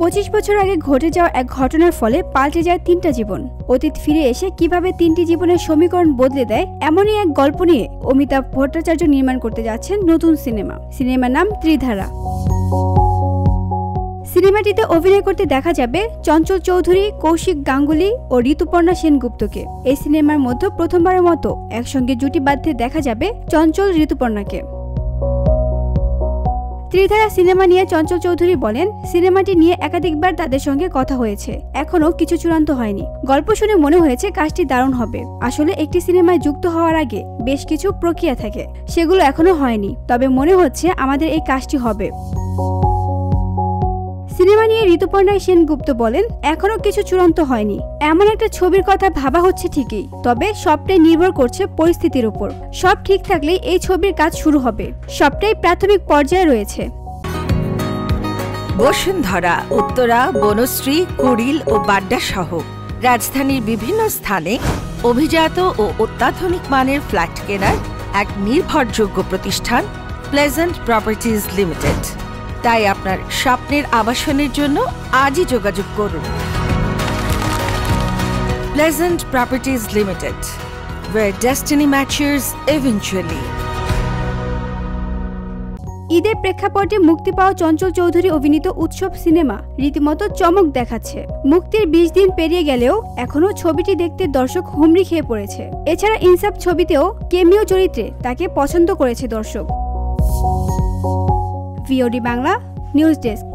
25 বছর আগে ঘটে যাওয়া এক ঘটনার ফলে পাল্টে যায় 3টা জীবন। অতীত ফিরে এসে কিভাবে 3টি জীবনের সমীকরণ বদলে দেয় এমনই এক গল্প নিয়ে অমিতাভ ভট্টাচার্য নির্মাণ করতে যাচ্ছেন নতুন সিনেমার নাম ত্রিধারা। সিনেমাটিতে অভিনয় করতে দেখা যাবে চঞ্চল চৌধুরী, কৌশিক গাঙ্গুলি ও ঋতুপর্ণা সেনগুপ্তকে। এই সিনেমার মধ্যে প্রথমবারের মতো একসঙ্গে জুটি বাঁধতে দেখা যাবে চঞ্চল ঋতুপর্ণাকে। ত্রিধারা সিনেমা নিয়ে চঞ্চল চৌধুরী বলেন, সিনেমাটি নিয়ে একাধিকবার তাদের সঙ্গে কথা হয়েছে, এখনো কিছু চূড়ান্ত হয়নি। গল্প শুনে মনে হয়েছে কাজটি দারুণ হবে। আসলে একটি সিনেমায় যুক্ত হওয়ার আগে বেশ কিছু প্রক্রিয়া থাকে, সেগুলো এখনো হয়নি, তবে মনে হচ্ছে আমাদের এই কাজটি হবে। সিনেমা নিয়ে ঋতুপর্ণা সেনগুপ্ত বলেন, এখনো কিছু চূড়ান্ত হয়নি। এমন একটা ছবির কথা ভাবা হচ্ছে ঠিকই, তবে সবটাই নির্ভর করছে পরিস্থিতির উপর। সব ঠিক থাকলেই এই ছবির কাজ শুরু হবে। সবটাই প্রাথমিক পর্যায়ে রয়েছে। বসুন্ধরা, উত্তরা, বনশ্রী, কুড়িল ও বাড্ডা সহ রাজধানীর বিভিন্ন স্থানে অভিজাত ও অত্যাধুনিক মানের ফ্ল্যাট কেনার এক নির্ভরযোগ্য প্রতিষ্ঠান প্লেজেন্ট প্রপার্টিজ লিমিটেড। তাই আপনার স্বপ্নের আবাসনের জন্য আজই যোগাযোগ করুন। Pleasant properties limited, where destiny matches eventually। ঈদের প্রেক্ষাপটে মুক্তি পাওয়া চঞ্চল চৌধুরী অভিনীত উৎসব সিনেমা রীতিমতো চমক দেখাচ্ছে। মুক্তির 20 দিন পেরিয়ে গেলেও এখনো ছবিটি দেখতে দর্শক হুমড়ি খেয়ে পড়েছে। এছাড়া ইনসাফ ছবিতেও কেমিও চরিত্রে তাকে পছন্দ করেছে দর্শক। VOD Bangla news desk.